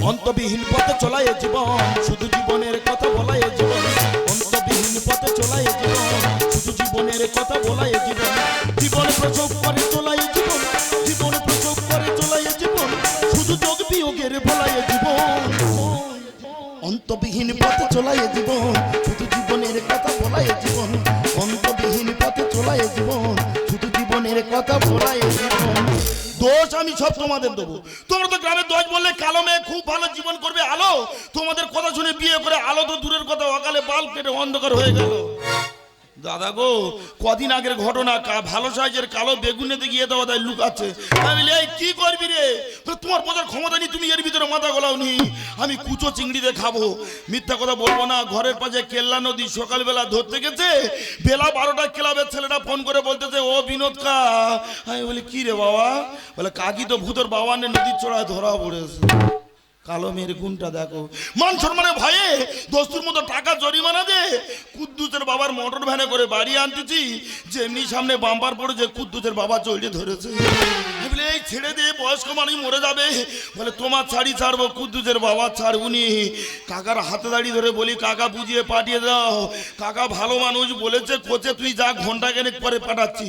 অন্তবিহীন পথে চলায় জীবন, শুধু জীবনের কথা বলায় জীবন। অন্তবিহীন পথে চলায় জীবন, শুধু জীবনের কথা বলায় জীবন। জীবন প্রসব করে চলায় জীবন, জীবন প্রসব করে চলায় জীবন, শুধু যোগ বিয়োগের বলায় জীবন। অন্তবিহীন পথে চলায় জীবন, শুধু জীবনের কথা বলায় জীবন। অন্তবিহীন পথে চলায় জীবন, শুধু জীবনের কথা বলায় জীবন। দোষ আমি সব তোমাদের দেবো। তোমরা তো গ্রামের দোষ বললে কালো মেয়ে খুব ভালো জীবন করবে আলো, তোমাদের কথা শুনে বিয়ে করে আলো তো দূরের কথা অকালে বাল কেটে অন্ধকার হয়ে গেল। দাদা গো, কদিন আগের ঘটনা, ভালো সাইজের কালো বেগুনেতে গিয়ে দেওয়া দেয় লুকাচ্ছে। আমি বলি, এই কি করবি রে? তোমার বোঝার ক্ষমতা নেই, তুমি এর ভিতরে মাথা গলাও নি। আমি কুচো চিংড়ি দিয়ে খাবো, মিথ্যা কথা বলবো না। ঘরের পাশে কেল্লা নদী, সকালবেলা ধরতে গেছে, বেলা 12টা ক্লাবের ছেলেটা ফোন করে বলতেছে, ও বিনোদ কা? আমি বলি, কি রে বাবা? বলে, কাকি তো ভূতর বাবা নে নদীর চড়ায় ধরা পড়েছে। কালো মেয়ের গুণটা দেখো, মান সম্মানের ভয়ে দস্তুর মতো টাকা জরিমানা দে কুদ্দুসের বাবার মোটর ভ্যানে করে বাড়ি আনতেছি, যেমনি সামনে বাম্পার পড়েছে কুদ্দুসের বাবা চড়ে ধরেছে। বলে, এই ছেড়ে দে, বয়স্ক মানুষ মরে যাবে। বলে, তোমার ছাড়ি ছাড়বো, কুদ্দুসের বাবা ছাড়বুনি। কাকার হাতে দাঁড়িয়ে ধরে বলি, কাকা বুঝিয়ে পাঠিয়ে দাও। কাকা ভালো মানুষ বলেছে, কোচে তুই যা, ঘন্টা খানেক পরে পাঠাচ্ছি।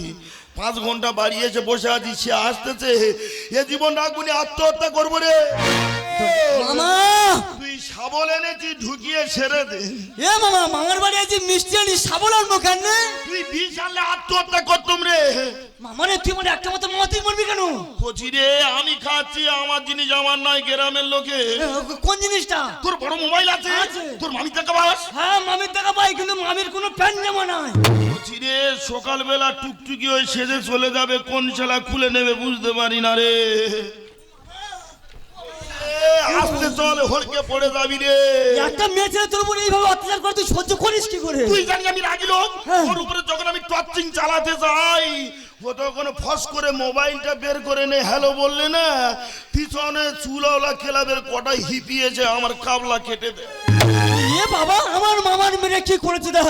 5 ঘন্টা বাড়ি এসে বসে আছি, সে আসতেছে, এ জীবন রাখবুনি, আত্মহত্যা করবো রে। মামা তুই শাবল এনেছি, ঢুকিয়ে ছেড়ে দে। এ মামা, মামার বাড়ি আছে মিষ্টি আনি, শাবল আনবো কেন? তুই বিষ আনলে আত্মহত্যা করতুম রে। মামা রে, তুই মানে একটা মতো মামা, তুই মরবি কেন? কচি রে, আমি খাচ্ছি, আমার জিনিস আমার নয়, গ্রামের লোকে। কোন জিনিসটা? তোর বড় মোবাইল আছে, আছে। তোর মামির টাকা পাস? হ্যাঁ, মামির টাকা পাই, কিন্তু মামির কোনো প্যান্ট জামা নাই। কচি রে, সকালবেলা টুকটুকি হয়ে সেজে চলে যাবে, কোন শালা খুলে নেবে বুঝতে পারি না রে। আসতে চল, হলকে পড়ে যাবি রে। একটা মেয়ে ছেলে তোর উপরে এইভাবে অত্যাচার করে তুই সহ্য করিস কি করে? তুই জানি আমি রাগি লোক, হ্যাঁ। ওর উপরে যখন আমি টর্চিং চালাতে যাই, ও তখন ফস করে মোবাইলটা বের করে নে, হ্যালো বললে না, পিছনে চুলাওলা ক্লাবের কটাই হিপিয়েছে, আমার কাবলা কেটে দে। এ বাবা, আমার মামার মেয়ে কি করেছে? দা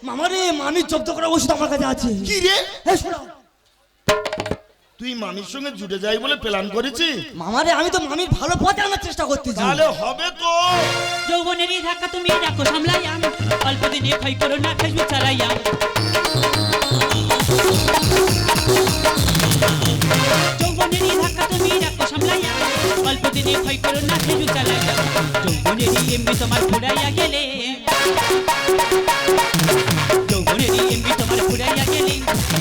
মামা রে, মামি জব্দ করা ওষুধ আমার কাছে আছে। কি রে? হ্যাঁ, শোনো, তুই মামির সঙ্গে জুটে যাই বলে প্ল্যান করেছি? মামা রে, আমি তো মামির ভালো পথে আনার চেষ্টা করতেছি। তাহলে হবে তো। যৌবনেরই ধাক্কা তুমি রাখো সামলাইয়া, অল্প দিনে ক্ষয় করো না ফেসবুক চালাইয়া। যৌবনেরই ধাক্কা তুমি রাখো সামলাইয়া, অল্প দিনে ক্ষয় করো না ফেসবুক চালাইয়া। যৌবনেরই এমনি তোমার ফুরাইয়া গেলে, যৌবনেরই এমনি তোমার ফুরাইয়া গেলে,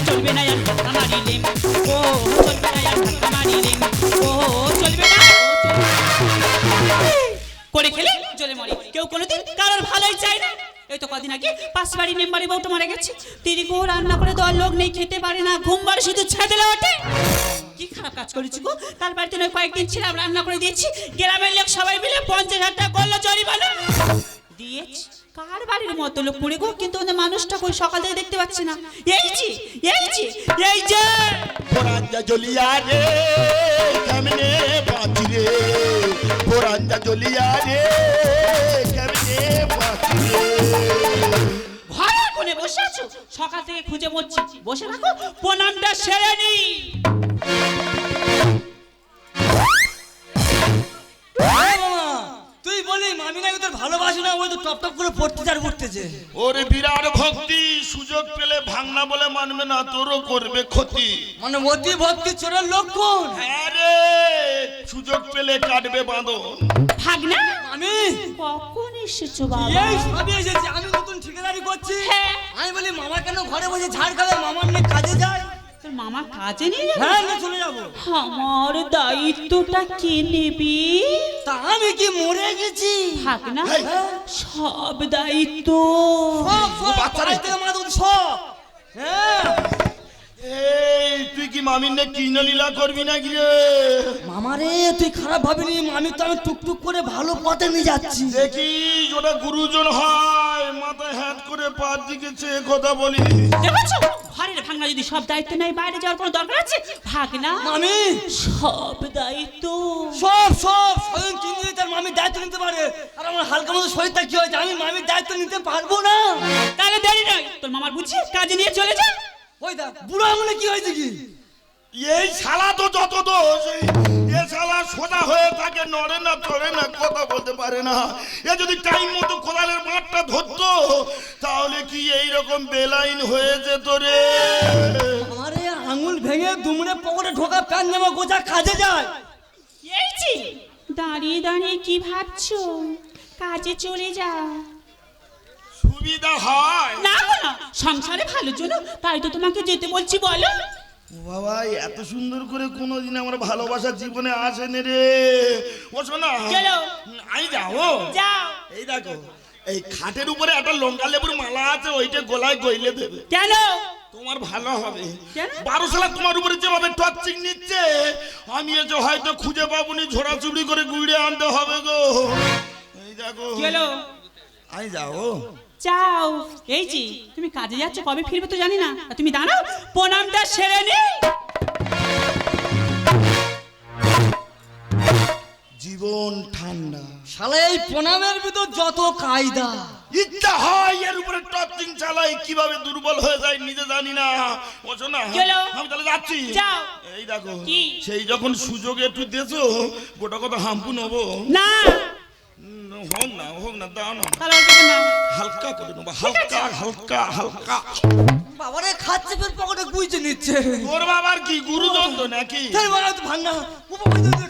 চলবে না আর ধাক্কা মারিলে, ও চলবে না আর ধাক্কা মারিলে, ও চলবে না। করে খেলে চলে মরে, কেউ কোনোদিন কারোর ভালোই চায় না। এই তো কদিন আগে পাশ বাড়ির মেম্বারে বউটা মারা গেছে, তিনি গো রান্না করে দেওয়ার লোক নেই, খেতে পারে না, ঘুমবার শুধু ছেড়ে ওঠে। কি খারাপ কাজ করেছি গো, কাল বাড়িতে নয় কয়েকদিন ছিলাম, রান্না করে দিয়েছি, গ্রামের লোক সবাই মিলে 50,000 টাকা করলো জরিমানা দিয়েছি। কার বাড়ির মতো লোক পড়ে গো, কিন্তু ওদের মানুষটা কই সকাল থেকে দেখতে পাচ্ছি না। এই যে এই যে এই যে পোরাঞ্জা জ্বলিয়া রে, কেমনে বাঁচি রে, পোরাঞ্জা জ্বলিয়া রে, কেমনে বাঁচি রে। ঘরের কোণে বসে আছো, সকাল থেকে খুঁজে মরছি, বসে থাকো, প্রণামটা সেরে নি। তুই বলি মামি নাকি তোর ভালোবাসে না, ওই তো টপ টপ করে পড়তেছে আর পড়তেছে। ওরে বিরাট ভক্তি, সুযোগ পেলে ভাঙনা বলে মানবে না, তোরও করবে ক্ষতি। মানে অতি ভক্তি চোরের লক্ষণ। হ্যাঁ রে, সুযোগ পেলে কাটবে বাঁধন। ভাগনা আমি কখন এসেছো বাবা? এই সবই এসেছি, আমি নতুন ঠিকাদারি করছি। হ্যাঁ। আমি বলি মামা কেন ঘরে বসে ঝাড় খাবে, মামার নিয়ে কাজে যায়। তোর মামা কাজে নিয়ে যাবে? হ্যাঁ, না চলে যাবো। আমার দায়িত্বটা কে নেবে? তা আমি কি মরে গেছি? ভাগনা হেই। সব দায়িত্ব সব সব বাচ্চারে। বাড়ি থেকে মাথা উঠে সব। হ্যাঁ, এই তুই কি মামির নে কৃষ্ণ লীলা করবি নাকি রে? মামা রে, তুই খারাপ ভাবিনি, আমি তো আমি টুকটুক করে ভালো পথে নিয়ে যাচ্ছি। দেখি ওটা গুরুজন হয়, মাথায় হ্যাট করে পার দিকে চেয়ে কথা বলি। দেখেছো, ঘরের ভাগনা যদি সব দায়িত্ব নেই, বাইরে যাওয়ার কোনো দরকার আছে? ভাগনা মামি সব দায়িত্ব সব সব স্বয়ং চিনি তার মামির দায়িত্ব নিতে পারে, আর আমার হালকা মতো শরীরটা কি হয়েছে, আমি মামির দায়িত্ব নিতে পারবো না। তাহলে দেরি নয়, তোর মামার বুঝি কাজে নিয়ে চলে যা। ওই দা বুড়ো আঙুলে কি হয়েছে কি? এই শালা তো যত দোষ এ শালা সোজা হয়ে থাকে, নড়ে না চড়ে না, কথা বলতে পারে না। এ যদি টাইম মতো কোদালের মাঠটা ধরতো তাহলে কি এইরকম বেলাইন হয়ে যেত রে। আরে আঙুল ভেঙে দুমড়ে পকেটে ঢোকা প্যান জামা গোছা কাজে যায়। এই যে দাঁড়িয়ে দাঁড়িয়ে কি ভাবছো? কাজে চলে যাও। সুবিধা হয় না গো না, সংসারে ভালোর জন্য তাই তো তোমাকে যেতে বলছি, বলো। ও বাবা, এত সুন্দর করে কোনোদিন আমার ভালোবাসা জীবনে আসেনি রে। ও শোনা, চলো। আমি যাবো। যাও। এই দেখো, এই খাটের উপরে একটা লঙ্কা লেবুর মালা আছে, ওইটা গলায় গইলে দেবে, কেন? তোমার ভালো হবে। কেন? 12 সালে তোমার উপরে যেভাবে টর্চিং নিচ্ছে, আমি এসে হয়তো খুঁজে পাবনি, ঝোড়াঝুড়ি করে গুড়িয়ে আনতে হবে গো। এই দেখো, চলো। আমি যাবো। যাও। এই যে তুমি কাজে যাচ্ছ, কবে ফিরবে তো জানি না, আর তুমি দাঁড়াও, প্রণামটা সেরে নি। জীবন ঠান্ডা, শালা এই প্রণামের ভিতর যত কায়দা। ইচ্ছা হয় এর উপরে টর্চিং চালাই, কিভাবে দুর্বল হয়ে যায় নিজে জানি না। ও শোনা, চলো। আমি তাহলে যাচ্ছি। যাও। এই দেখো, কি? সেই যখন সুযোগ একটু দেছো, গোটা কথা হাম্পু নেবো। না, হোক না, দাও না, তাহলে ওর দিকে নাও। হালকা করে নেবো, হালকা হালকা হালকা। বাবারে খাচ্ছে ফের পকেটে গুইছে নিচ্ছে। তোর বাবার কি গুরুজন তো নাকি? তাই বাবা তো ভাঙনা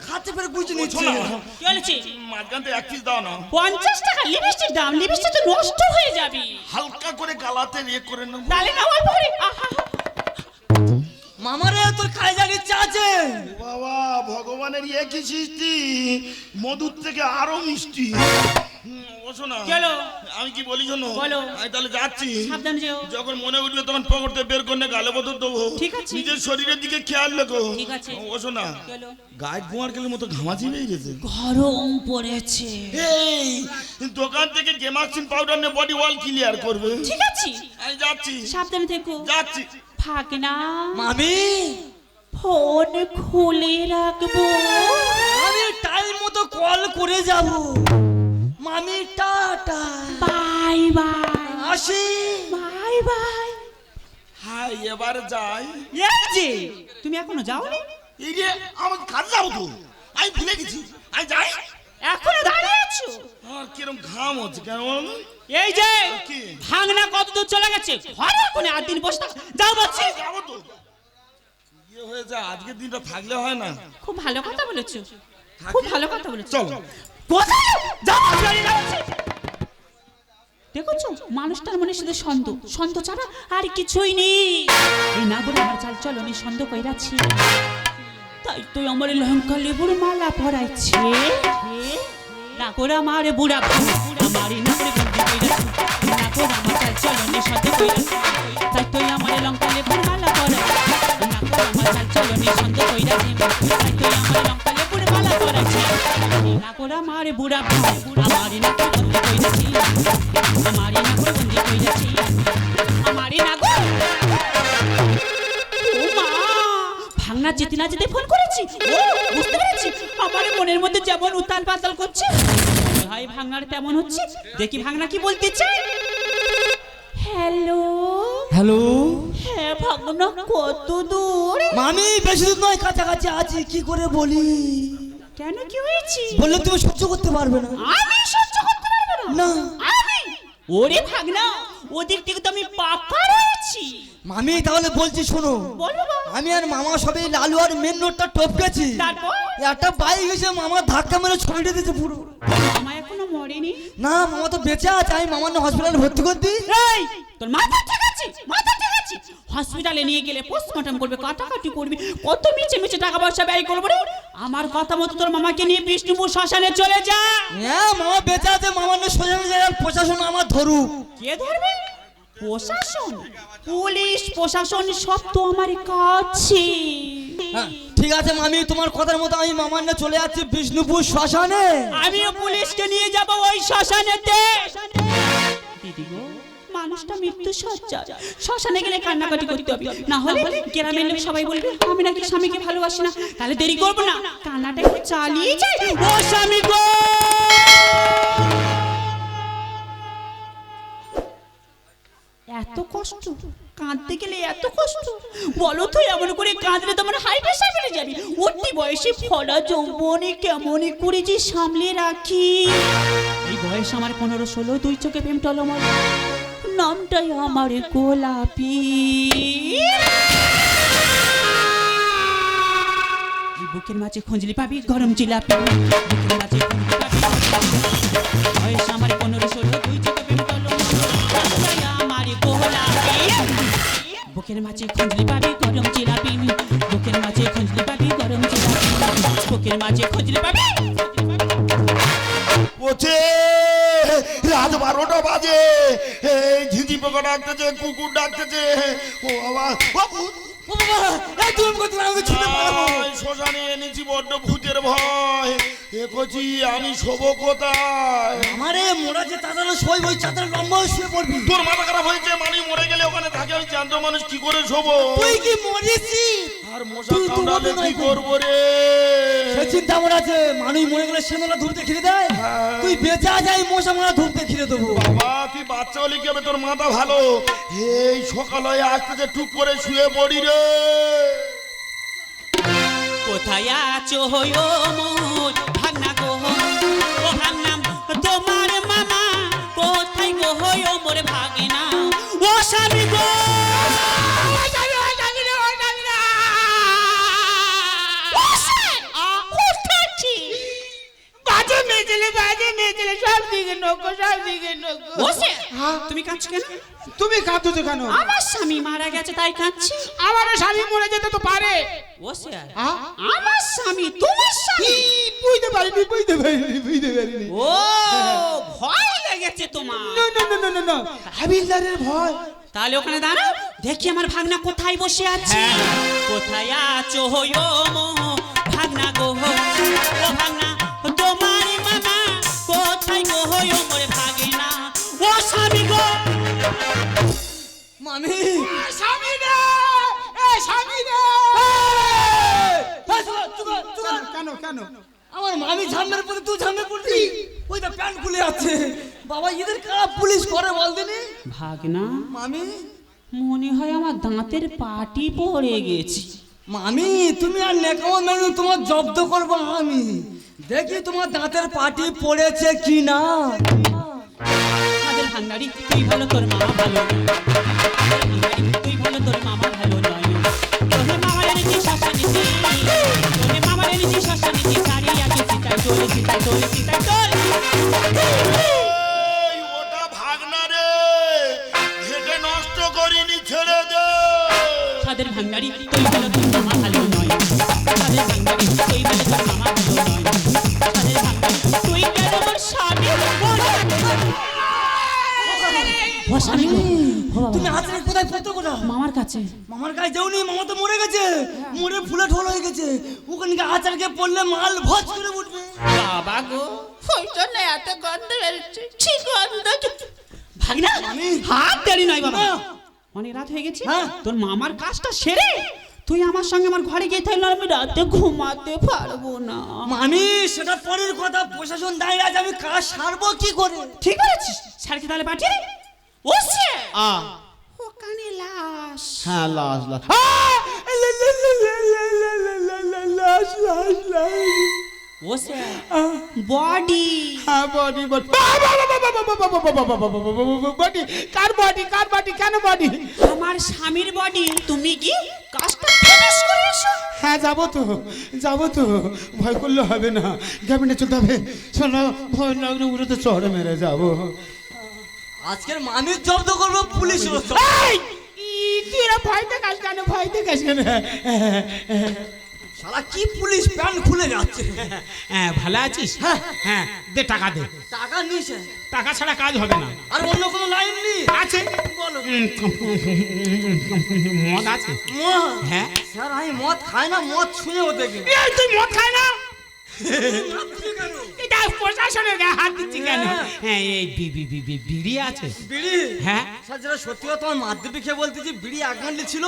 খাচ্ছে ফের গুইছে নিচ্ছে। শোনা, কি হয়েছে? মাঝখান থেকে 1 পিস দাও না, 50 টাকা লিপস্টিক দাম, লিপস্টিক তো নষ্ট হয়ে যাবে। হালকা করে গালাতে ইয়ে করে নেবো। তাহলে না অল্প করে। আহা, মামারে তোর কায়দার ইচ্ছা আছে। বাবা, ভগবানের কি সৃষ্টি, মধুর থেকে আরো মিষ্টি। ও শোনা, চলো। আমি কি বলি শোনো, বলো। আমি তাহলে যাচ্ছি। সাবধানে যেও। যখন মনে উঠবে তখন পকেটে বের করে গালে বোতল দেবো। ঠিক আছে। নিজের শরীরের দিকে খেয়াল রেখো। ঠিক আছে। ও শোনা, চলো। গায়ে ধোঁয়ার গেলে মতো ঘামাচি হয়ে গেছে। গরম পড়েছে। এই দোকান থেকে গেমাক্সিন পাউডার নিয়ে বডি ওয়াল ক্লিয়ার করবে। ঠিক আছে, আমি যাচ্ছি। সাবধানে থেকো। যাচ্ছি। ভাগনা, মামি ফোন খুলে রাখবো। আমি টাইম মতো কল করে যাব। মামি টাটা, বাই বাই। আসি। Bye bye. হাই, এবার যাই। এই যে তুমি এখনো যাওনি? এই যে আমার কাজ যাবো তো, আমি ভুলে গেছি। আমি যাই। এখনো দাঁড়িয়ে আছো? আর কিরম ঘাম হচ্ছে কেন বলুন? এই যে কি? ভাগনা কত দূর চলে গেছে, ঘরে কোনে আর দিন বসে থাকো। যাও বলছি। যাবো তো। ইয়ে হয়েছে, আজকের দিনটা থাকলে হয় না। খুব ভালো কথা বলেছো, খুব ভালো কথা বলেছো। চলো। কোথায় যাও? যাও, যাও বলছি। দেখছো মানুষটার মনে শুধু সন্দেহ ছাড়া আর কিছুই নেই। এই না বলে আমার চাল চলো, আমি সন্দেহ কইরাছি, তাই তো আমার লঙ্কা লেবুর মালা পরাইছে। না করে আমার বুড়া আমারই না করে বন্দি কইরাছি, না করে আমার চাল চলো, আমি সন্দেহ কইরাছি, তাই তো আমার লঙ্কা লেবুর মালা পরাইছে। না করে আমার চাল চলো, আমি সন্দেহ কইরাছি, তাই তো আমার লঙ্কা লেবুর মালা পরাইছে। না করে আমার বুড়া আমারই না করে বন্দি কইরাছি, আমারই না করে বন্দি কইরাছি, আমারই না গো। ও মা, ভাঙনা যেতে না যেতে ফোন করেছি। ও বুঝতে পেরেছি, আমার মনের মধ্যে যেমন উতাল পাতাল করছে, ভাই ভাঙনার তেমন হচ্ছে। দেখি ভাঙনা কি বলতে চাই। হ্যালো হ্যালো হ্যাঁ ভাঙনা, কত দূর? মামি বেশি দূর নয়, কাছাকাছি আছি। কি করে বলি? কেন, কি হয়েছে? বললে তুমি সহ্য করতে পারবে না। আমি সহ্য করতে পারবো না। না আমি? ওরে ভাগনা, ওদিক থেকে তো আমি পাকা রয়েছি। মামি তাহলে বলছি শোনো, বলো বাবা। আমি আর মামা সবে লালু আর মেন রোডটা টপকেছি। তারপর একটা বাইক এসে মামা ধাক্কা মেরে ছড়িয়ে দিয়েছে পুরো। মামা এখনো মরেনি? না, মামা তো বেঁচে আছে। আমি মামার হসপিটালে ভর্তি করতে। এই তোর মাথা ঠিক আছে? মাথা ঠিক আছে? হসপিটালে নিয়ে গেলে পোস্টমর্টম করবে, কাটাকাটি করবি, কত মিছে মিছে টাকা পয়সা ব্যয় করবো রে। আমার কথা মতো তোর মামাকে নিয়ে বিষ্ণুপুর শ্মশানে চলে যা। হ্যাঁ, মামা বেঁচে আছে। মামার সোজা যায়, প্রশাসন আমার ধরুক। কে ধরবে? প্রশাসন, পুলিশ প্রশাসন সব তো আমার কাছে। হ্যাঁ, ঠিক আছে মামি, তোমার কথার মতো আমি মামার নিয়ে চলে যাচ্ছি বিষ্ণুপুর শ্মশানে। আমিও পুলিশকে নিয়ে যাব ওই শ্মশানেতে। দিদি গো, মানুষটা মৃত্যু সজ্জা, শ্মশানে গেলে কান্নাকাটি করতে হবে, না হলে গ্রামের লোক সবাই বলবে আমি নাকি স্বামীকে ভালোবাসি না। তাহলে দেরি করবো না, কান্নাটা একটু চালিয়ে যাই। ও স্বামী গো, এত কষ্ট, কাঁদতে গেলে এত কষ্ট। ও বলো তো এমন করে কাঁদলে তোমার হাই প্রেশার বেড়ে যাবে। অতি বয়সে ফলা যৌবনে কেমনই করে যে সামলে রাখি। এই বয়স আমার 15-16, দুই চোখে প্রেম টলমল, নামটাই আমার গোলাপি। এই বুকের মাঝে খুঁজলি পাবি গরম জিলাপি, বুকের মাঝে খুঁজলি পাবি। বয়স আমার 15-16, দুই চোখে প্রেম টলমল, নামটাই আমার গোলাপি। বুকের মাঝে খুঁজলি পাবি গরম জিলাপি, বুকের মাঝে খুঁজলি পাবি গরম জিলাপি, বুকের মাঝে খুঁজলি পাবি। ওছে রাত 12টা বাজে, এই ঝিঝি পোকা ডাকতেছে, কুকুর ডাকতেছে। ও বাবা, ও ভূত! ও বাবা, এই তুমি কোথায় আমাকে ছুটে পালাবো? শ্মশানে এনেছি, বড্ড ভূতের ভয়। দেখছি আমি শোবো কোথায়? আমারে মোড়া যে চাদর শোয়, ওই চাদর লম্বা হয়ে শুয়ে পড়বি। তোর মাথা খারাপ হয়েছে? মানে মরে গেলে ওখানে থাকে, আমি জ্যান্ত মানুষ কি করে শোবো? তুই কি মরেছিস? আর মশা কামড়ালে কি করবো রে? সে চিন্তা আমার আছে, মানুষ মরে গেলে সে মোলা ধূপতে খিরে দেয়। তুই বেঁচে যাই, মশা মোলা ধূপতে খিরে দেবো। বাবা, তুই বাচ্চা হলে কি হবে? তোর মাথা ভালো। এই সকাল হয়ে আসতেছে, টুক করে শুয়ে পড়ি রে। কোথায় আছো হয়ো মোর ভাগনা গো, ও ভাগনা তোমার মামা কোথায় গো হয়ো মোর ভাগনা, ও স্বামী গো। তুমি কাঁদছো কেন? তুমি কাঁদছো কেন? আমার স্বামী মারা গেছে তাই কাঁদছি। আমার স্বামী মরে যেতে তো পারে। ও স্যার, আমার স্বামী তোমার স্বামী? বুঝতে পারিনি, বুঝতে পারিনি, বুঝতে পারিনি। ও ভয় লেগেছে তোমার? না না না না না না, হাবিলদারের ভয়। তাহলে ওখানে দাঁড়াও, দেখি আমার ভাগনা কোথায় বসে আছে। কোথায় আছো হয়ো মো ভাগনা গো, ও ভাগনা তোমার মামা কোথায় গো হয়ো মোর ভাগনা, ও স্বামী গো। মামি, স্বামী রে, এ স্বামী রে। কেন কেন? আমার মামি ঝামের পরে তুই ঝামে পড়লি। ওই তো প্যান্ট খুলে আছে। বাবা, এদের কারা পুলিশ করে বল দিনি? ভাগনা, মামি, মনে হয় আমার দাঁতের পাটি পড়ে গেছে। মামি তুমি আর নেকামো মেনু, তোমার জব্দ করবো আমি। দেখি তোমার দাঁতের পাটি পড়েছে কি না। আমাদের ভান্ডারি তুই ভালো, তোর মামা ভালো। ভান্ডারি তুই ভালো, তোর মামা ভালো নয়। তোর মামার এনেছি শ্মশানেছি, তোর মামার এনেছি শ্মশানেছি, দাঁড়িয়ে আছি চিতায় চলে, চিতায় চলে, চিতায় চল। এই ওটা ভাগনা রে, ঘেটে নষ্ট করিনি, ছেড়ে দে। তাদের ভান্ডারি তুই ভালো, তোর মামা ভালো নয়। তাদের ভান্ডারি তুই ভালো, তোর মামা ভালো নয়। তাদের ভান্ডারি তুই কেন আমার স্বামী? ও স্বামী গো, ও বাবা। তুমি হাতে কোথায় পড়তো কোথায়? মামার কাছে। মামার কাছে যাওনি? মামা তো মরে গেছে, মরে ফুলে ঢোল হয়ে গেছে। ওখানে আচারকে পড়লে মাল ভজ করে উঠবে। বাবা গো, ওই জন্য এত গন্ধ বেরোচ্ছে, ছি গন্ধ। ভাগনা, হাত দেরি নয় বাবা, অনেক রাত হয়ে গেছে। তোর মামার কাজটা সেরে তুই আমার সঙ্গে আমার ঘরে গিয়ে থাকলে আমি রাতে ঘুমাতে পারবো না। মামি, সেটা পরের কথা। প্রশাসন দাঁড়িয়ে আছে, আমি কাজ সারবো কি করে? ঠিক বলেছিস, স্যারকে তাহলে পাঠিয়ে দে। ও স্যার, ওখানে লাশ। হ্যাঁ, লাশ লাশ। লাশ লাশ লাশ। ও স্যার, বডি। হ্যাঁ, বডি বডি। বডি কার বডি? কার বডি? কেন বডি? আমার স্বামীর বডি। তুমি কি কাজটা ফিনিশ করে এসো? হ্যাঁ, যাবো তো, যাবো তো। ভয় করলে হবে না, ক্যাবিনে চলতে হবে। শোনো, ভয় লাগলে উড়ে তো চড়ে মেরে যাবো। আজকের মামির জব্দ করবো পুলিশ। তুই এরা ভয় দেখাস কেন? ভয় দেখাস কেন? শালা কি পুলিশ প্যান্ট খুলে যাচ্ছে। হ্যাঁ, ভালো আছিস? হ্যাঁ হ্যাঁ, দে টাকা দে। টাকা নিয়েছে? টাকা ছাড়া কাজ হবে না। আর অন্য কোনো লাইন নেই? আছে, বলো। মদ আছে। মদ? হ্যাঁ স্যার, আমি মদ খাই না, মদ ছুঁয়ে ও দেখি। তুই মদ খাই না? কেন? এটা প্রশাসনের গায়ে হাত দিচ্ছি কেন? হ্যাঁ, এই বিড়ি আছে। বিড়ি? হ্যাঁ, স্যার, যেটা সত্যি কথা তোমার মাধ্যমিক খেয়ে বলতেছি, বিড়ি এক ঘন্টা ছিল,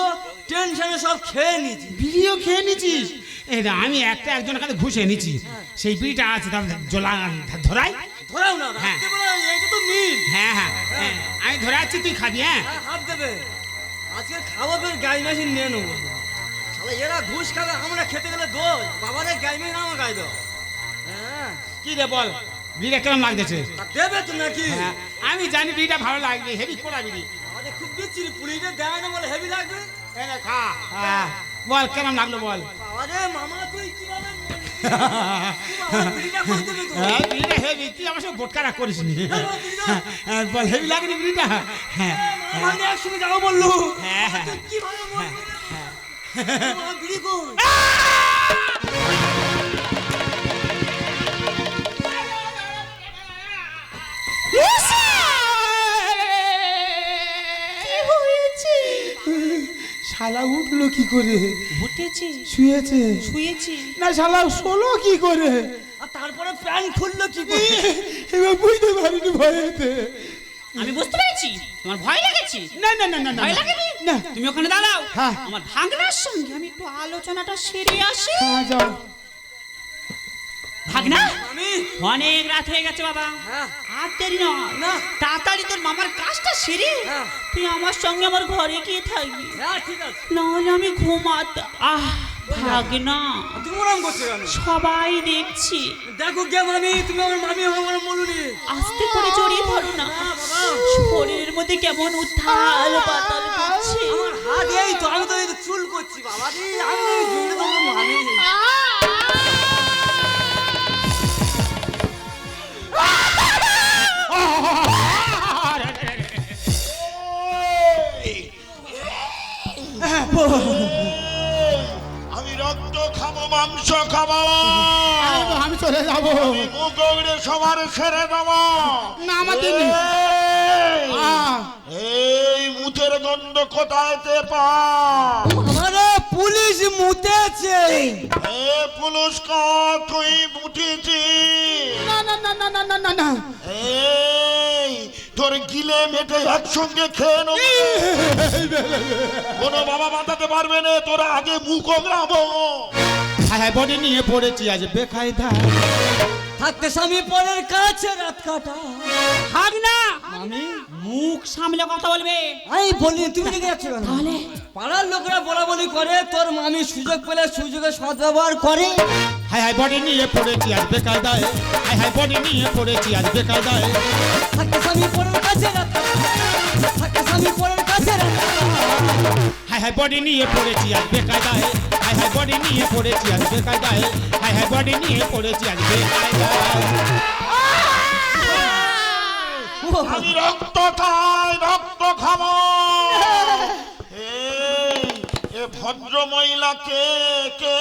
টেনশনে সব খেয়ে নিয়েছি। বিড়িও খেয়ে নিছিস? এই না, আমি একজনের কাছে ঘুষে নিচ্ছি, সেই বিড়িটা আছে, তাহলে জোলা ধরাই। ধরাও না, হ্যাঁ। রাখতে পারো, এটা তো মিল। হ্যাঁ হ্যাঁ হ্যাঁ, আমি ধরে আছি, তুই খাবি। হ্যাঁ, হাত দেবে। আজকে খাবো তোর গাই মেশিন নিয়ে নেবো শালা এরা ঘুষ খাবে আমরা খেতে গেলে দোষ বাবারে গাই মেশিন আমার গাই দাও হ্যাঁ কি রে বল বিড়িটা কেমন লাগতেছে? তা দেবে তো নাকি হ্যাঁ, আমি জানি বিড়িটা ভালো লাগবে, হেভি কোড়া বিড়ি। আমাদের খুব বিচ্ছিরি পুলিশে দেয় না বলে হেভি লাগবে এই নে খা। হ্যাঁ, বল কেমন লাগলো বল। বাবারে মামা তুই কিভাবে বিড়িটা করে দেবে তো হ্যাঁ, বিড়িটা হেভি, তুই আমার সঙ্গে বোটকারা করিস নি। হ্যাঁ, বল হেভি লাগেনি বিড়িটা? হ্যাঁ মানে একসঙ্গে যাবো বললো হ্যাঁ হ্যাঁ তুই কিভাবে মামা বিড়ি কর শালা উঠলো কি করে? উঠেছি, শুয়েছে? শুয়েছি। না শালা শোলো কি করে? আর তারপরে প্যান্ট খুললো কি করে এবার বুঝতে পারিনি ভয়েতে। আমি বুঝতে পেরেছি তোমার ভয় লেগেছে। না না না না না ভয় লাগেনি? না। তুমি ওখানে দাঁড়াও, হ্যাঁ। আমার ভাগনার সঙ্গে আমি একটু আলোচনাটা সেরে আসি। হ্যাঁ যাও। ভাগনা, আমি অনেক রাত হয়ে গেছে বাবা, হ্যাঁ আর দেরি নয়, না। তাড়াতাড়ি তোর মামার কাজটা সেরে হ্যাঁ। তুই আমার সঙ্গে আমার ঘরে গিয়ে থাকবি, হ্যাঁ ঠিক আছে নাহলে আমি ঘুমাতে। ভাগনা, তুমি ওরম করছো কেন সবাই দেখছি, দেখো গে মামি তুমি আমার মামি আমার বলুনি আস্তে করে জড়িয়ে ধরো না। শরীরের মধ্যে কেমন উত্থাল পাতাল করছে। আমার হাত এই তো আমি তো এই তো চুল করছি বাবা রে আমি তো এই জুড়ে দেবো মামি আমি রক্ত খাবো, মাংস খাবো, আমি চলে যাবো। মুখে সবার ছেড়ে দেবো। না আমার দিদি। এই মুখের গন্ধ কোথায়তে পা? আমারে পুলিশ মুতেছে এ পুলিশ তুই মুঠেছি? না না না না না না না না। এই তোর গিলে মেটে একসঙ্গে খেয়ে নেবো, কোনো বাবা বাঁচাতে পারবে না, তোরা আগে মুখ ওগলাবো। হ্যাঁ হ্যাঁ, বডি নিয়ে পড়েছি আজ বেকায়দা। থাকতে স্বামী পরের কাছে রাত কাটা ভাগনা, মামি মুখ সামলে কথা বলবে। আমি বলি তুমি রেখে যাচ্ছ কেন তাহলে পাড়ার লোকরা বলা বলি করে তোর মামি সুযোগ পেলে সুযোগে সদ্ব্যবহার করে হ্যাঁ হ্যাঁ, বডি নিয়ে পড়েছি আজ বেকায়দায়। হ্যাঁ হ্যাঁ, বডি নিয়ে পড়েছি আজ বেকায়দায়। থাকতে স্বামী পরের কাছে রাত কাটা থাকতে স্বামী পরের কাছে রাত কাটা হ্যাঁ হ্যাঁ, বডি নিয়ে পড়েছি আজ বেকায়দায়। হ্যাঁ হ্যাঁ, বডি নিয়ে পড়েছি আজ বেকায়দায়। হ্যাঁ হ্যাঁ, বডি নিয়ে পড়েছি আজ বেকায়দায়। আমি রক্ত খাই, রক্ত খাবো। এই, এ ভদ্র মহিলা কে কে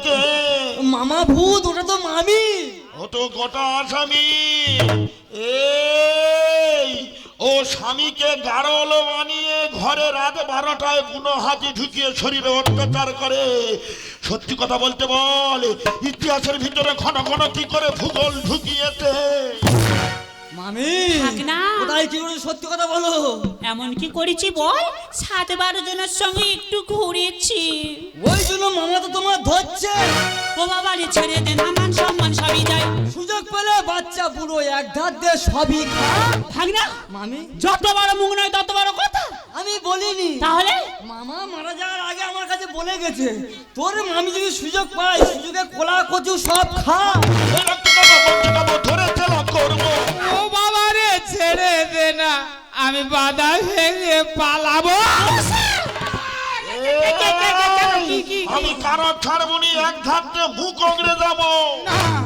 কে? মামা ভূত ওটা তো মামি ও তো গোটা আসামি। এই ও স্বামীকে গাড়ল বানিয়ে ঘরে রাত 12টায় বুনো হাতি ঢুকিয়ে শরীরে অত্যাচার করে। সত্যি কথা বলতে বল, ইতিহাসের ভিতরে ঘন ঘন কি করে ভূগোল ঢুকিয়েছে। মামি ভাগনা। কোথায় কি করে সত্যি কথা বলো এমন কি করেছি বল? 7-12 জনের সঙ্গে একটু ঘুরেছি। ওই জন্য মামা তো তোমার ধরছে ও বাবা রে, ছেড়ে দে না, মান সম্মান সবই যায়। সুযোগ পেলে বাচ্চা বুড়ো এক ধার দিয়ে সবই খা ভাগনা, মামি যত বড় মুখ নয় তত বড় কথা। আমি বলিনি তাহলে মামা মারা যাওয়ার আগে আমার কাছে বলে গেছে তোর মামি যদি সুযোগ পায় সুযোগে কোলা কচু সব খা এই রক্ত খাবো, মাংস খাবো, ধরে তেলা করবো। ও বাবা রে, ছেড়ে দে না, আমি বাধা ভেঙে পালাবো। এই, আমি কারো ছাড়বনি, এক ধারতে মুখ ওগড়ে যাবো।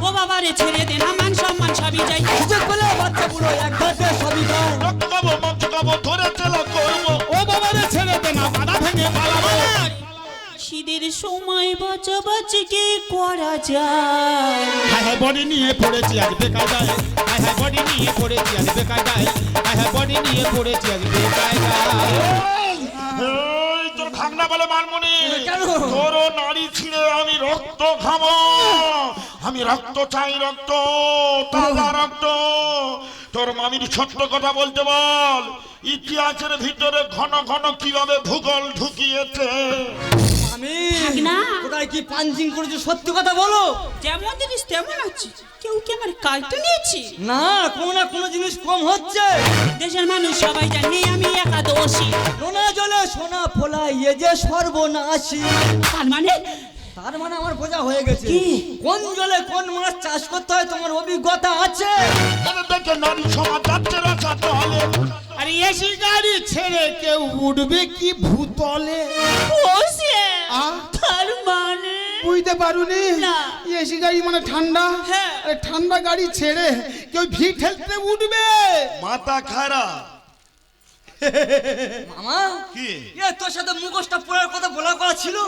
ও বাবা রে, ছেড়ে দে না, মান সম্মান সবই যায়। সুযোগ পেলে বাচ্চা বুড়ো এক ধার দিয়ে সবই খায় রক্ত খাবো, মাংস খাবো, ধরে তেলা করবো। ও বাবা রে, ছেড়ে দে না, বাধা ভেঙে পালাবো। শীতের সময় বাঁচাবাচি কি করা যায়? হ্যাঁ হ্যাঁ, বডি নিয়ে পড়েছি আজ বেকায়দায়। হ্যাঁ হ্যাঁ, বডি নিয়ে পড়েছি আজ বেকায়দায়। হ্যাঁ হ্যাঁ, বডি নিয়ে পড়েছি আজ বেকায়দায়। এই তোর ভাগনা বলে মানমনি, কেন? তোরও নাড়ি ছিঁড়ে আমি রক্ত খাবো। আমি রক্ত চাই, রক্ত, তাজা রক্ত। তোর মামির সত্য কথা বলতে বল, ইতিহাসের ভিতরে ঘন ঘন কিভাবে ভূগোল ঢুকিয়েছে। আমি ভাগনা। কোথায় কি পাঞ্চিং করেছো সত্যি কথা বলো। যেমন জিনিস তেমন আছে, কেউ কি আমার কাজটা নিয়েছি? না কোনো না কোনো জিনিস কম হচ্ছে। দেশের মানুষ সবাই জানে আমি একাদশী। নোনা জলে সোনা ফোলা ইয়ে যে সর্বনাশী। তার মানে তার মানে আমার বোঝা হয়ে গেছে কি? কোন জলে কোন মাছ চাষ করতে হয় তোমার অভিজ্ঞতা আছে। এদের দেখে নারী সমাজ যাচ্ছে রাখা তলে। আরে এসি গাড়ি ছেড়ে কেউ উঠবে কি ভূতলে? বসে আ? তার মানে বুঝতে পারুনি? না। এসি গাড়ি মানে ঠান্ডা। হ্যাঁ। আরে ঠান্ডা গাড়ি ছেড়ে কেউ ভিড় ঠেলতে উঠবে? মাথা খারাপ। মামা কি? এ তোর সাথে মুখোশটা পড়ার কথা বলার কথা ছিল।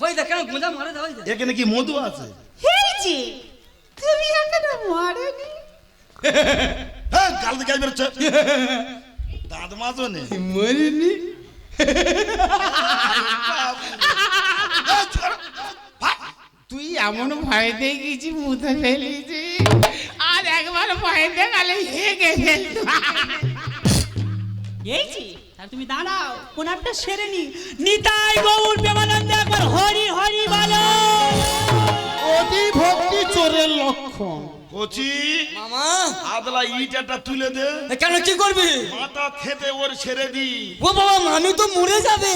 ওই দেখ কেন গোঁজা মারে দাও। এখানে কি মধু আছে? হেইছি তুমি এখনো মরেনি। হ্যাঁ গাল দিকে বেরোচ্ছে। দাঁত মাজো নে। মরিনি। তুই এমন ভয় দিয়ে গেছি মুখে ফেলেছি, আর একবার ভয় দেখালে হেগে ফেলতো। এইছি আর তুমি দাঁড়াও, কোন একটা সেরে নি। নিতাই গৌর প্রেমানন্দে একবার হরি হরি বলো। অতি ভক্তি চোরের লক্ষণ। কচি মামা আদলা ইট একটা তুলে দে। এ কেন কি করবি? মাথা খেতে ওর ছেড়ে দি। ও বাবা মামি তো মরে যাবে।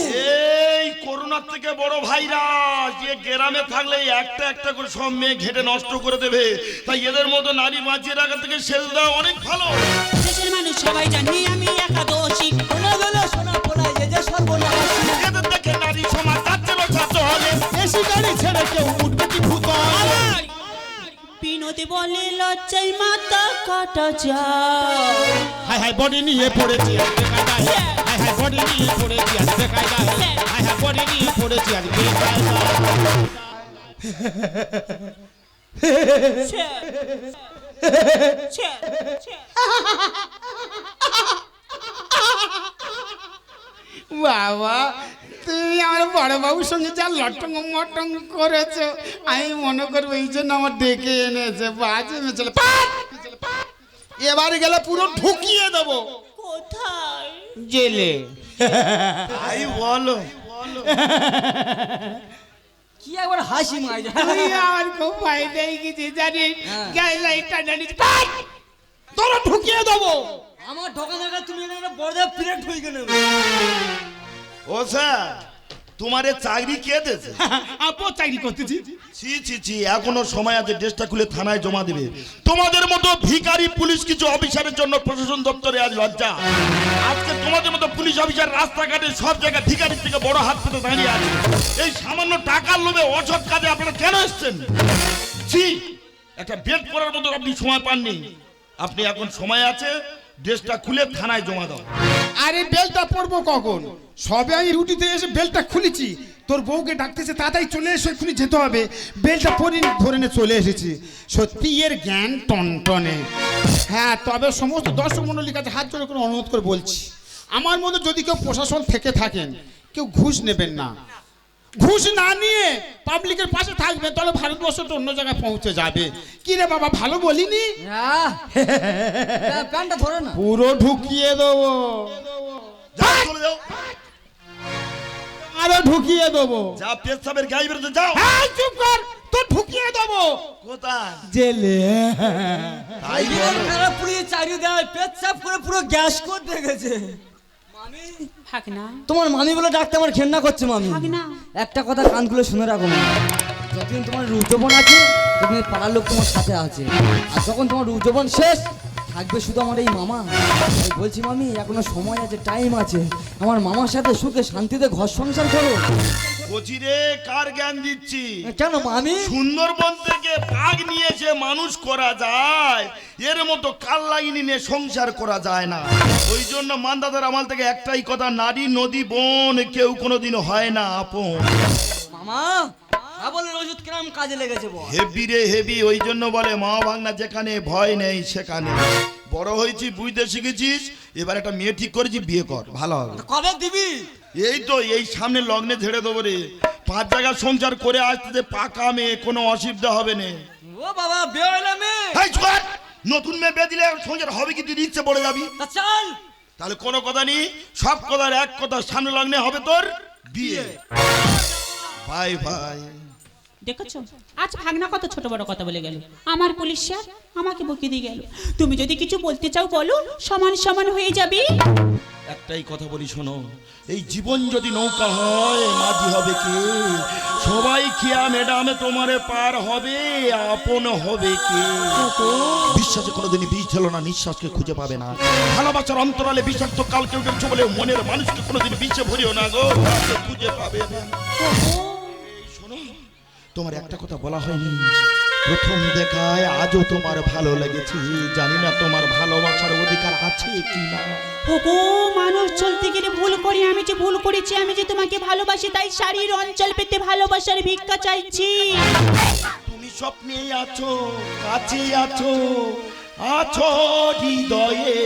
এই করোনার থেকে বড় ভাইরাস, যে গ্রামে থাকলে একটা একটা করে সব মেয়ে ঘেটে নষ্ট করে দেবে। তাই এদের মতো নারী বাঁচিয়ে রাখার থেকে সেল দেওয়া অনেক ভালো। দেশের মানুষ সবাই জানে আমি একাদশী। সোনা জলে সোনা ফোলা ইয়ে যে সর্বনাশী। এদের দেখে নারী সমাজ যাচ্ছে রক্ষা তলে। এসি গাড়ি ছেড়ে কেউ উঠবে কি ভূতলে? আবার বিনোদী বলে লজ্জায় মাথা কাটা যায়। হাই হাই বডি নিয়ে পড়েছি আজ বেকায়দায়। হাই হাই বডি নিয়ে পড়েছি আজ বেকায়দায়। হাই হাই বডি নিয়ে পড়েছি আজ বেকায়দায়। ছে, ছে, ছে। বাবা তুমি আমার বড় বাবুর সঙ্গে যা লটং মটং করেছো, আমি মনে করবো এই জন্য আমার ডেকে এনেছে। বাজে মেচলে এবারে গেলে পুরো ঢুকিয়ে দেবো কোথায়? জেলে। তাই বলো। কি একবার হাসি মাই যায়। তুই আমার খুব ভয় দিয়ে গেছি জানিস। হ্যাঁ। গায়ে লাইটটা জানিস তোরা ঢুকিয়ে দেবো। আমার ঢোকা জায়গা তুমি একটা বড় প্লেট হয়ে গেলে। ও স্যার, তোমার এ চাকরি কে দিয়েছে? আপু চাকরি করতেছি। ছি ছি ছি, এখনো সময় আছে, ড্রেসটা খুলে থানায় জমা দিবে। তোমাদের মতো ভিখারি পুলিশ কিছু অফিসারের জন্য প্রশাসন দপ্তরে আজ লজ্জা। আজকে তোমাদের মতো পুলিশ অফিসার রাস্তাঘাটে সব জায়গায় ভিখারির থেকে বড় হাত পেতে দাঁড়িয়ে আছে। এই সামান্য টাকার লোভে অসৎ কাজে আপনারা কেন এসছেন? ছি, একটা বেড পড়ার মতো আপনি সময় পাননি। আপনি এখন সময় আছে, ড্রেসটা খুলে থানায় জমা দাও। আরে বেলটা পড়বো কখন? সবে আমি রুটিতে এসে বেলটা খুলেছি, তোর বউকে ডাকতেছে তাড়াতাড়ি চলে এসে এক্ষুনি যেতে হবে। বেলটা পরে ধরে নিয়ে চলে এসেছি। সত্যি এর জ্ঞান টনটনে। হ্যাঁ, তবে সমস্ত দর্শক মণ্ডলীর কাছে হাত জোড় করে অনুরোধ করে বলছি, আমার মধ্যে যদি কেউ প্রশাসন থেকে থাকেন, কেউ ঘুষ নেবেন না। ঘুষ না নিয়ে পাবলিকের পাশে থাকবে, তাহলে ভারতবর্ষটা অন্য জায়গায় পৌঁছে যাবে। কি রে বাবা, ভালো বলিনি? প্যান্টটা ধরে না। পুরো ঢুকিয়ে দেবো, যাও, চলে যাও। আরো ঢুকিয়ে দেবো। যা পেশাবের গায়ে বেরোতে যাও। হ্যাঁ, চুপ কর, তোর ঢুকিয়ে দেবো কোথায়? জেলে। তাই বলো। খারাপ পুড়িয়ে চাকরি দেয়, পেট সাফ করে পুরো গ্যাস করে গেছে। মামি ভাগনা, তোমার মামি বলে ডাকতে আমার ঘেন্না করছে। মামি ভাগনা। একটা কথা কান খুলে শুনে রাখো মামি, যতদিন তোমার রুজবন আছে ততদিন পাড়ার লোক তোমার সাথে আছে, আর যখন তোমার রুজবন শেষ থাকবে শুধু আমার এই মামা। তাই বলছি মামি, এখনো সময় আছে, টাইম আছে, আমার মামার সাথে সুখে শান্তিতে ঘর সংসার করো। কচিরে কার জ্ঞান দিচ্ছি? কেন মামি? সুন্দরবন থেকে বাঘ নিয়ে এসে মানুষ করা যায়, এর মতো কাল লাগিনি নিয়ে সংসার করা যায় না। ওই জন্য মান্দাদার আমল থেকে একটাই কথা, নারী নদী বন কেউ কোনোদিন হয় না আপন। মামা বলেন ওষুধ কিরম কাজে লেগেছে বল। হেভি রে হেভি, ওই জন্য বলে মা ভাগনা যেখানে ভয় নেই সেখানে। বড় হয়েছি, বুঝতে শিখেছিস, এবার একটা মেয়ে ঠিক করেছি, বিয়ে কর, ভালো হবে। কবে দিবি? এই তো এই সামনে লগ্নে ঝেড়ে দেবো রে। 5 জায়গা সংসার করে আসতে পাকা মেয়ে, কোনো অসুবিধা হবে না। ও বাবা, বিয়ে হইলে মেয়ে? এই চল, নতুন মেয়ে বিয়ে দিলে সংসার হবে কি? তুই ইচ্ছে পড়ে যাবি। তা চল। তাহলে কোনো কথা নেই, সব কথার এক কথা, সামনে লগ্নে হবে তোর বিয়ে। Bye bye. দেখেছো আজ ভাগনা কত ছোট বড় কথা বলে গেল, আমার পুলিশ স্যার আমাকে বকে দিয়ে গেল। তুমি যদি কিছু বলতে চাও বলো, সমান সমান হয়ে যাবে। একটাই কথা বলি শোনো, এই জীবন যদি নৌকা হয় মাঝি হবে কে? সবাই খিয়া ম্যাডামে তোমারে পার হবে, আপন হবে কে? বিশ্বাসে কোনোদিনই বীজ ছিল না, নিঃশ্বাসকে খুঁজে পাবে না। ভালোবাসার অন্তরালে বিষাক্ত কালকে উঠেছে বলে মনের মানুষকে কোনোদিন বিষে ভরিও না গো, কাউকে খুঁজে পাবে না। এই শোনো, তোমার একটা কথা বলা হয়নি, প্রথম দেখায় আজও তোমার ভালো লেগেছে। জানি না তোমার ভালোবাসার অধিকার আছে কি না। ওগো মানুষ চলতে গেলে ভুল করি, আমি যে ভুল করেছি, আমি যে তোমাকে ভালোবাসি তাই শাড়ির অঞ্চল পেতে ভালোবাসার ভিক্ষা চাইছি। তুমি স্বপ্নে আছো, কাছে আছো, আছো হৃদয়ে।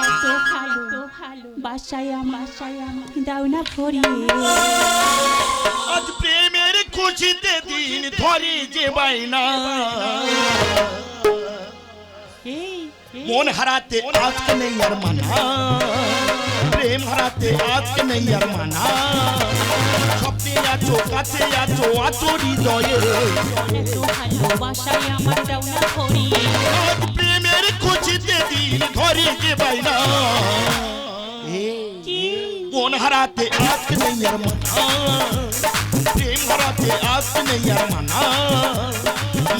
এত ভালো বাসায় আমার দাও না ভরিয়ে। আজ প্রেমের খুশিতে দিন ধরে যে বাইনা, এই মন হারাতে আজকে নেই আর মানা, প্রেম হারাতে আজকে নেই আর মানা। স্বপ্নে আছো, কাছে আছো, আছো হৃদয়ে। এত ভালো বাসায় আমার দাও না ভরিয়ে। আজ প্রেমের খুশিতে দিন ধরে যে বাইনা, কি মন হারাতে আজকে নেই আর মানা, প্রেম হারাতে আজকে নেই আর মানা,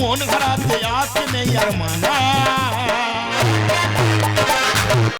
মন হারাতে আজকে নেই আর মানা।